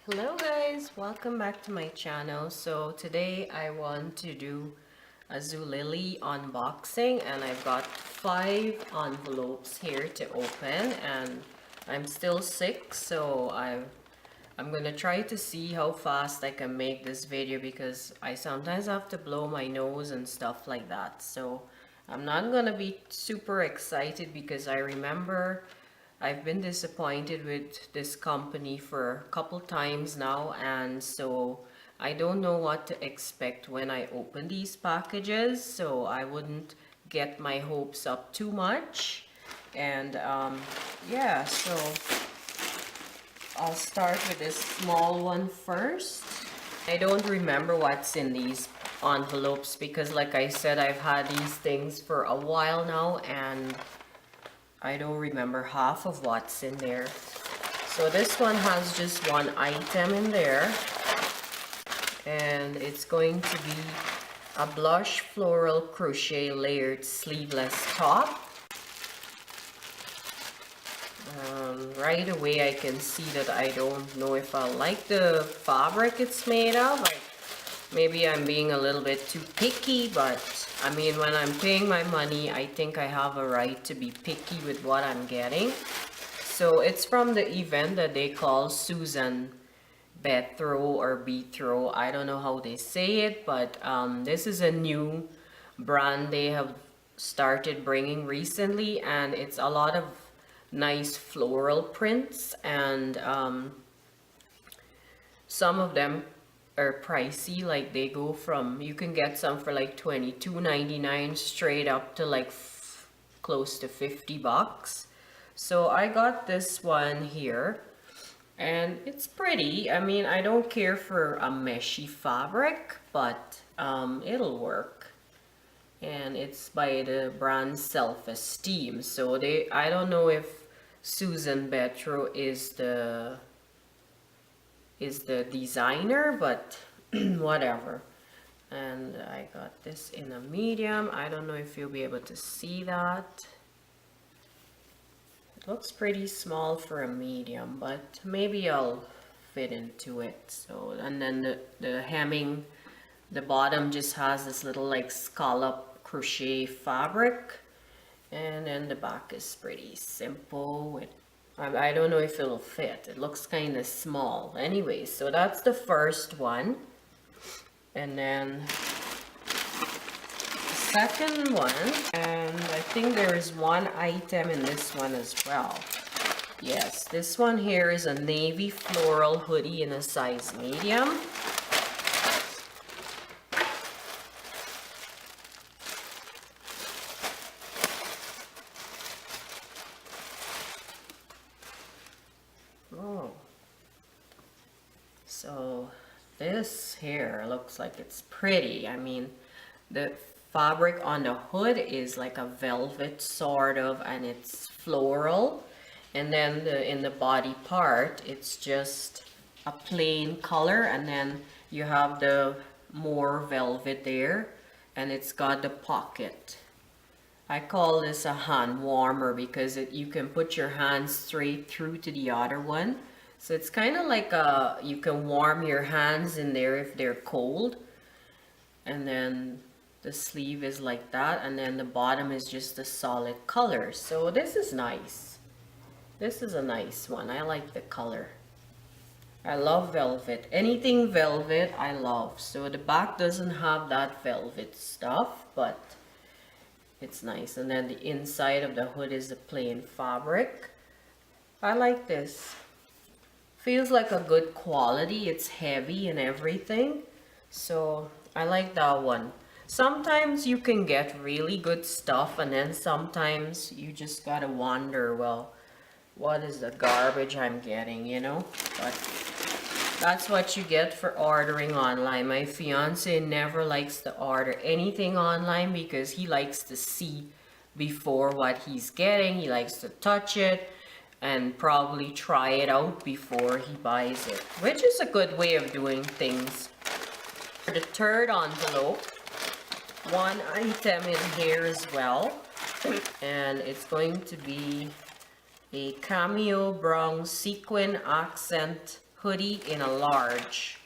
Hello guys, welcome back to my channel. So today I want to do a Zulily unboxing, and I've got 5 envelopes here to open, and I'm still sick, so I'm gonna try to see how fast I can make this video because I sometimes have to blow my nose and stuff like that. So I'm not gonna be super excited because I remember I've been disappointed with this company for a couple times now, and so I don't know what to expect when I open these packages, so I wouldn't get my hopes up too much. And yeah, so I'll start with this small one first. I don't remember what's in these envelopes because, like I said, I've had these things for a while now and I don't remember half of what's in there. So this one has just one item in there, and it's going to be a blush floral crochet layered sleeveless top. Right away I can see that I don't know if I like the fabric it's made of. Maybe I'm being a little bit too picky, but I mean, when I'm paying my money, I think I have a right to be picky with what I'm getting. So it's from the event that they call Susan Bethrow or Bethrow. I don't know how they say it, but this is a new brand they have started bringing recently, and it's a lot of nice floral prints, and some of them are pricey. Like they go from, you can get some for like $22.99 straight up to like close to $50. So I got this one here, and it's pretty. I mean, I don't care for a meshy fabric, but it'll work. And it's by the brand Self-Esteem. So I don't know if Susan Bethrow is the designer, but whatever. And I got this in a medium. I don't know if you'll be able to see that. It looks pretty small for a medium, but maybe I'll fit into it. So, and then the hemming, the bottom just has this little like scallop crochet fabric, and then the back is pretty simple with, I don't know if it'll fit. It looks kind of small. Anyway, so that's the first one. And then the second one, and I think there is one item in this one as well. Yes, this one here is a navy floral hoodie in a size medium. Oh, so this here looks like it's pretty. I mean, the fabric on the hood is like a velvet sort of, and it's floral, and then in the body part it's just a plain color, and then you have the more velvet there, and it's got the pocket. I call this a hand warmer because you can put your hands straight through to the other one. So it's kind of like you can warm your hands in there if they're cold. And then the sleeve is like that, and then the bottom is just a solid color. So this is nice. This is a nice one. I like the color. I love velvet. Anything velvet I love. So the back doesn't have that velvet stuff, but it's nice. And then the inside of the hood is a plain fabric. I like this. Feels like a good quality. It's heavy and everything. So I like that one. Sometimes you can get really good stuff, and then sometimes you just gotta wonder, well, what is the garbage I'm getting, you know? But that's what you get for ordering online. My fiance never likes to order anything online because he likes to see before what he's getting. He likes to touch it and probably try it out before he buys it, which is a good way of doing things. For the third envelope, one item in here as well, and it's going to be a Cameo Brown sequin accent hoodie in a large.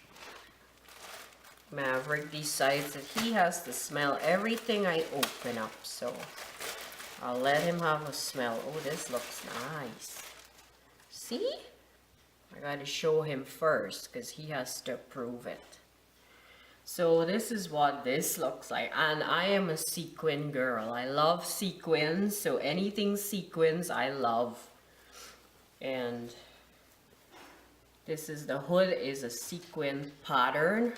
Maverick decides that he has to smell everything I open up, so I'll let him have a smell. Oh, this looks nice. See? I gotta show him first because he has to approve it. So this is what this looks like, and I am a sequin girl. I love sequins, so anything sequins I love. And this is the hood, is a sequin pattern,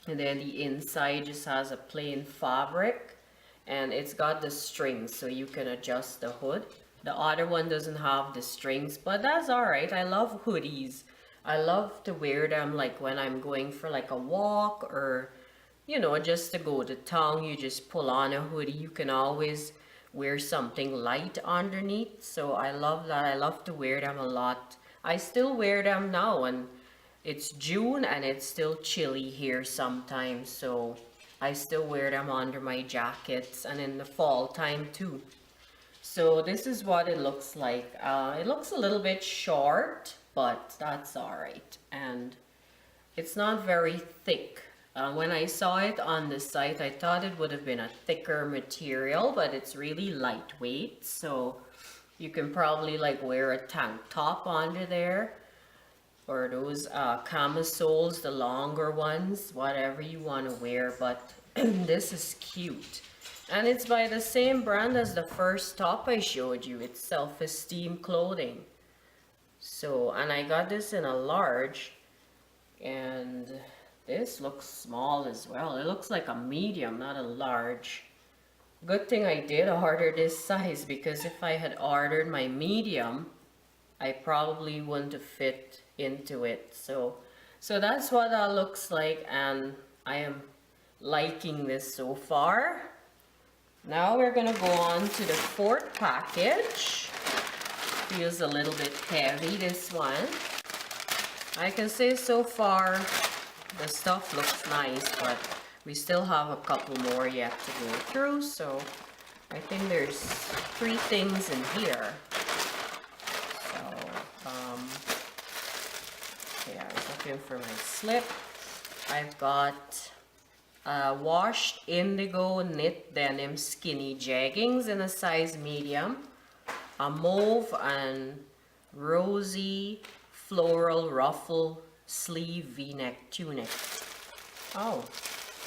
and then the inside just has a plain fabric, and it's got the strings so you can adjust the hood. The other one doesn't have the strings, but that's alright. I love hoodies. I love to wear them like when I'm going for like a walk, or you know, just to go to town. You just pull on a hoodie. You can always wear something light underneath, so I love that. I love to wear them a lot. I still wear them now, and it's June and it's still chilly here sometimes, so I still wear them under my jackets, and in the fall time too. So this is what it looks like. It looks a little bit short, but that's alright, and it's not very thick. When I saw it on the site, I thought it would have been a thicker material, but it's really lightweight, so you can probably like wear a tank top under there, or those camisoles, the longer ones, whatever you want to wear. But this is cute, and it's by the same brand as the first top I showed you. It's Self-Esteem Clothing. So, and I got this in a large, and this looks small as well. It looks like a medium, not a large. Good thing I did order this size, because if I had ordered my medium, I probably wouldn't have fit into it. So that's what that looks like, and I am liking this so far. Now we're gonna go on to the fourth package. Feels a little bit heavy, this one. I can say so far the stuff looks nice, but we still have a couple more yet to go through. So I think there's 3 things in here. So okay, I was looking for my slip. I've got washed indigo knit denim skinny jeggings in a size medium, a mauve and rosy floral ruffle sleeve v-neck tunic. Oh,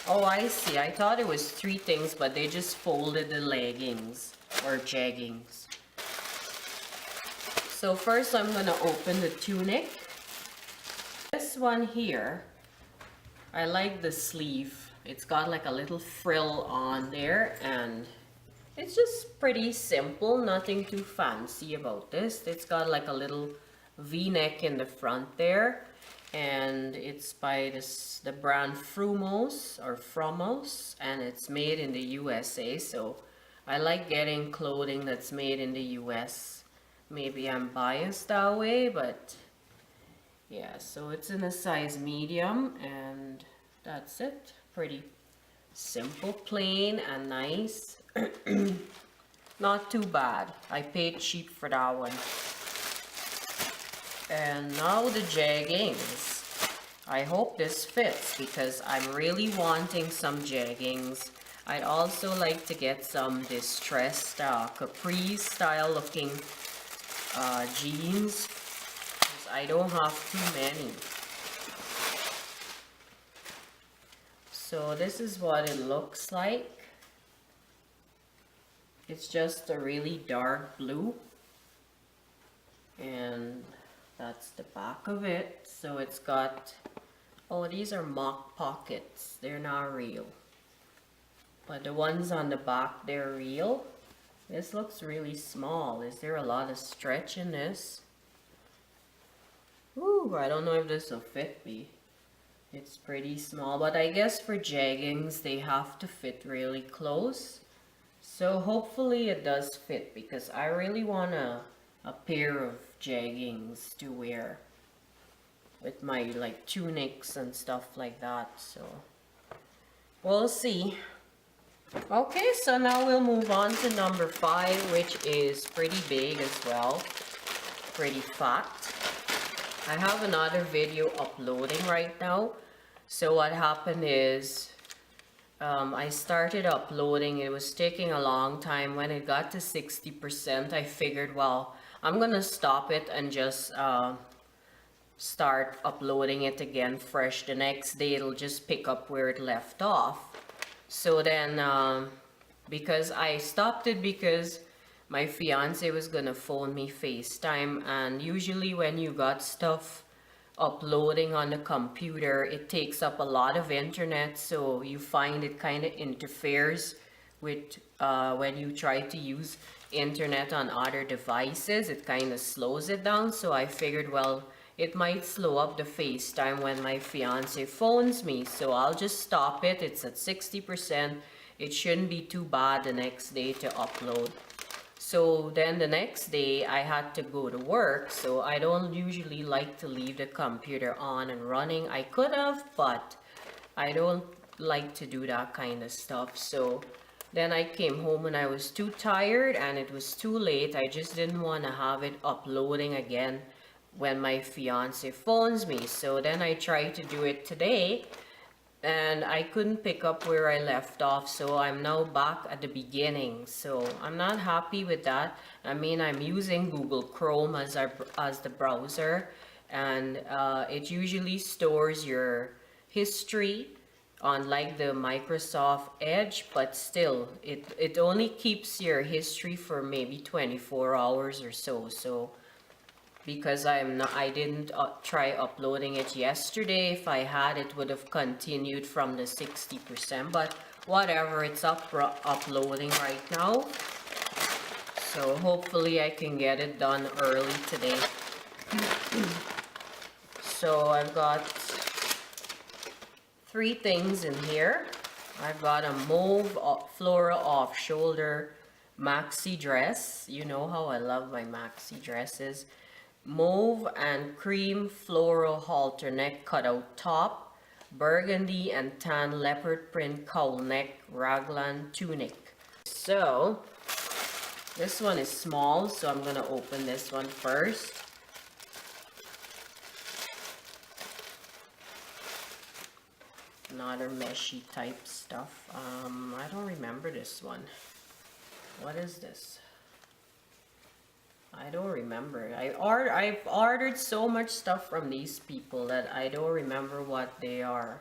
I see. I thought it was 3 things, but they just folded the leggings or jeggings. So first I'm gonna open the tunic. This one here, I like the sleeve. It's got like a little frill on there, and it's just pretty simple, nothing too fancy about this. It's got like a little v-neck in the front there, and it's by the brand Frumos, and it's made in the USA. So I like getting clothing that's made in the US. Maybe I'm biased that way, but yeah. So it's in a size medium, and that's it. Pretty simple, plain, and nice. Not too bad. I paid cheap for that one. And now the jeggings. I hope this fits, because I'm really wanting some jeggings. I'd also like to get some distressed capri style looking jeans, because I don't have too many. So this is what it looks like. It's just a really dark blue, and that's the back of it. So it's got, oh, these are mock pockets. They're not real, but the ones on the back, they're real. This looks really small. Is there a lot of stretch in this? Ooh, I don't know if this will fit me. It's pretty small, but I guess for jeggings they have to fit really close. So hopefully it does fit, because I really want a pair of jeggings to wear with my like tunics and stuff like that. So we'll see. Okay, so now we'll move on to number 5, which is pretty big as well, pretty fat. I have another video uploading right now. So what happened is I started uploading. It was taking a long time. When it got to 60%, I figured, well, I'm gonna stop it and just start uploading it again fresh. The next day it'll just pick up where it left off. So then because I stopped it because my fiance was gonna phone me FaceTime, and usually when you got stuff uploading on the computer, it takes up a lot of internet, so you find it kind of interferes with when you try to use internet on other devices. It kind of slows it down. So I figured, well, it might slow up the FaceTime when my fiance phones me, so I'll just stop it. It's at 60%. It shouldn't be too bad the next day to upload. So then the next day I had to go to work, so I don't usually like to leave the computer on and running. I could have, but I don't like to do that kind of stuff. So then I came home and I was too tired and it was too late. I just didn't want to have it uploading again when my fiance phones me. So then I tried to do it today and I couldn't pick up where I left off, so I'm now back at the beginning. So I'm not happy with that. I mean, I'm using Google Chrome as the browser, and it usually stores your history on like the Microsoft Edge, but still it only keeps your history for maybe 24 hours or so. So because I didn't try uploading it yesterday. If I had, it would have continued from the 60%, but whatever, it's uploading right now. So hopefully I can get it done early today. So I've got 3 things in here. I've got a mauve floral off-shoulder maxi dress. You know how I love my maxi dresses. Mauve and cream floral halter neck cutout top, burgundy and tan leopard print cowl neck raglan tunic. So this one is small, so I'm gonna open this one first. Another meshy type stuff. I don't remember this one. What is this? I don't remember. I've ordered so much stuff from these people that I don't remember what they are.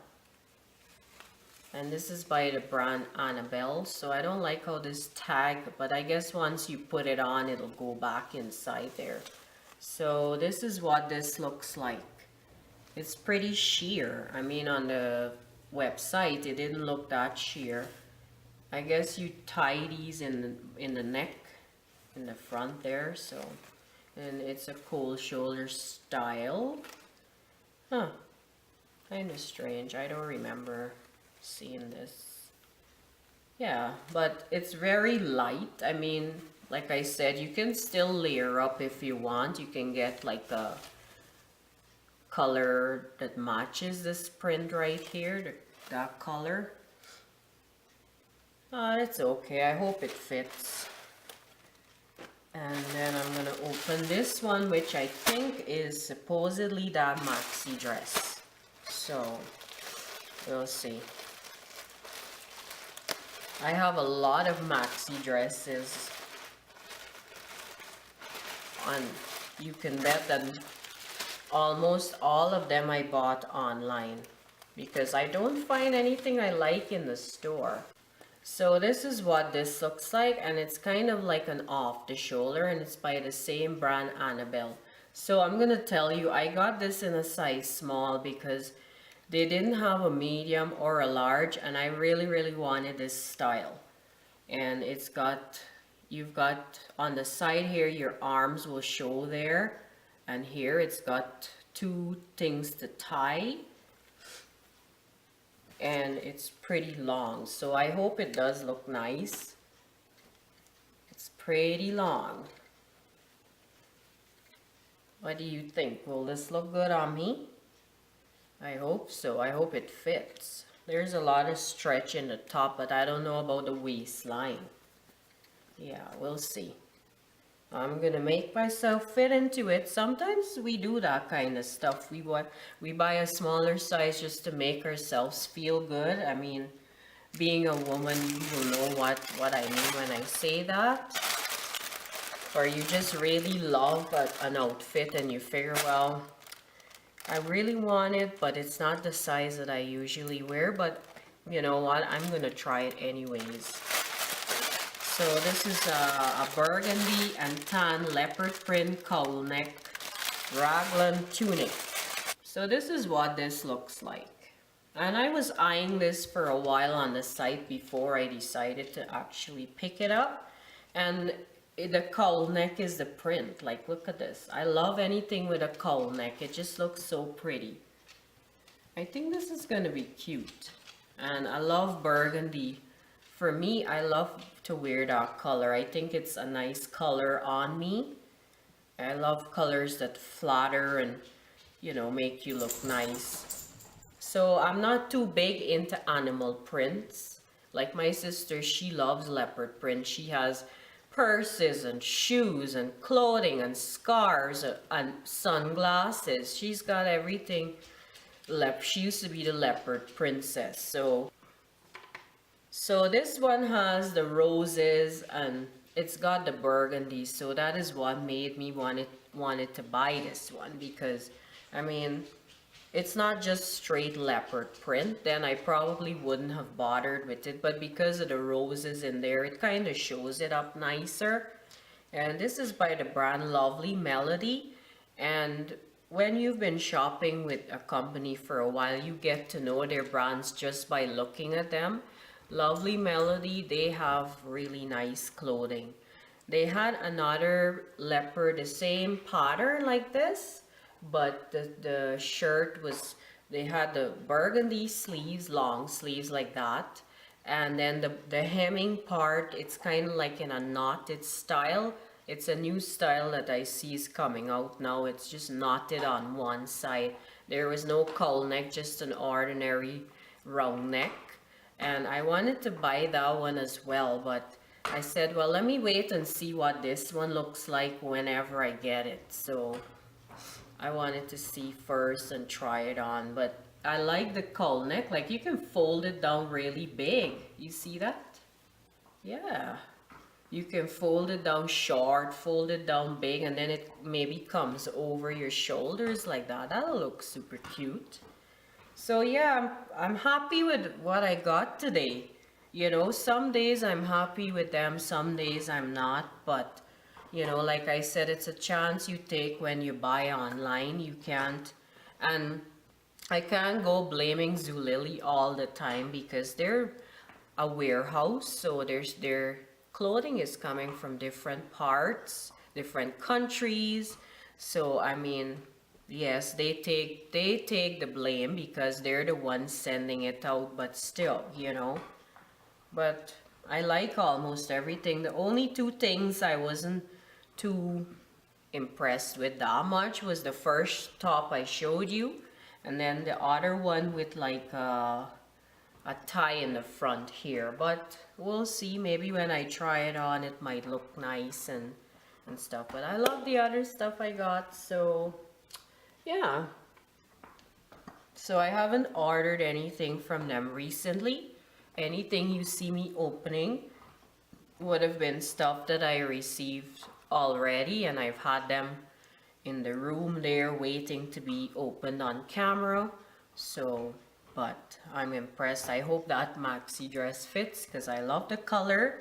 And this is by the brand Annabelle. So I don't like how this tag, but I guess once you put it on, it'll go back inside there. So this is what this looks like. It's pretty sheer. I mean, on the website, it didn't look that sheer. I guess you tie these in the neck, in the front there. So, and it's a cold shoulder style. Huh, kind of strange. I don't remember seeing this. Yeah, but it's very light. I mean, like I said, you can still layer up if you want. You can get like a color that matches this print right here, that color. It's okay. I hope it fits. And then I'm gonna open this one, which I think is supposedly that maxi dress. So we'll see. I have a lot of maxi dresses, and you can bet that almost all of them I bought online because I don't find anything I like in the store. So this is what this looks like, and it's kind of like an off the shoulder, and it's by the same brand Annabelle. So I'm gonna tell you, I got this in a size small because they didn't have a medium or a large, and I really wanted this style. And it's got, you've got on the side here, your arms will show there, and here it's got 2 things to tie. And it's pretty long, so I hope it does look nice. It's pretty long. What do you think? Will this look good on me? I hope so. I hope it fits. There's a lot of stretch in the top, but I don't know about the waistline. Yeah, we'll see. I'm gonna make myself fit into it. Sometimes we do that kind of stuff. We buy a smaller size just to make ourselves feel good. I mean, being a woman, you will know what I mean when I say that. Or you just really love an outfit and you figure, well, I really want it, but it's not the size that I usually wear. But you know what? I'm gonna try it anyways. So this is a burgundy and tan leopard print cowl neck raglan tunic. So this is what this looks like. And I was eyeing this for a while on the site before I decided to actually pick it up. And the cowl neck is the print. Like, look at this. I love anything with a cowl neck. It just looks so pretty. I think this is gonna be cute. And I love burgundy. For me, I love to wear that color. I think it's a nice color on me. I love colors that flatter and, you know, make you look nice. So I'm not too big into animal prints. Like my sister, she loves leopard print. She has purses and shoes and clothing and scarves and sunglasses. She's got everything. She used to be the leopard princess. So this one has the roses and it's got the burgundy. So that is what made me wanted to buy this one, because I mean, it's not just straight leopard print. Then I probably wouldn't have bothered with it, but because of the roses in there, it kind of shows it up nicer. And this is by the brand Lovely Melody. And when you've been shopping with a company for a while, you get to know their brands just by looking at them. Lovely Melody, they have really nice clothing. They had another leopard, the same pattern like this, but the shirt was, they had the burgundy sleeves, long sleeves like that. And then the hemming part, it's kind of like in a knotted style. It's a new style that I see is coming out now. It's just knotted on one side. There was no cowl neck, just an ordinary round neck. And I wanted to buy that one as well, but I said, well, let me wait and see what this one looks like whenever I get it. So I wanted to see first and try it on. But I like the cowl neck. Like, you can fold it down really big. You see that? Yeah. You can fold it down short, fold it down big, and then it maybe comes over your shoulders like that. That'll look super cute. So yeah, I'm happy with what I got today. You know, some days I'm happy with them, some days I'm not. But, you know, like I said, it's a chance you take when you buy online. You can't, and I can't go blaming Zulily all the time because they're a warehouse. So their clothing is coming from different parts, different countries. So, I mean, yes, they take the blame because they're the ones sending it out, but still, you know. But I like almost everything. The only two things I wasn't too impressed with that much was the first top I showed you, and then the other one with like a tie in the front here. But we'll see, maybe when I try it on it might look nice and stuff. But I love the other stuff I got, so yeah. So I haven't ordered anything from them recently. Anything you see me opening would have been stuff that I received already, and I've had them in the room there waiting to be opened on camera. So, but I'm impressed. I hope that maxi dress fits because I love the color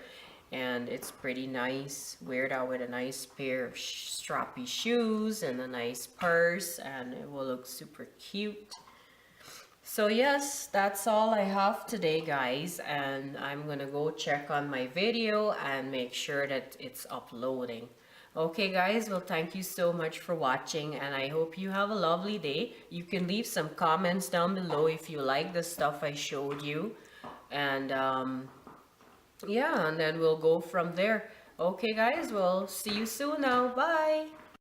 and it's pretty nice. Wear that with a nice pair of strappy shoes and a nice purse, and it will look super cute. So yes, that's all I have today, guys, and I'm gonna go check on my video and make sure that it's uploading. Okay guys, well, thank you so much for watching, and I hope you have a lovely day. You can leave some comments down below if you like the stuff I showed you, and yeah, and then we'll go from there. Okay guys, well, see you soon now. Bye.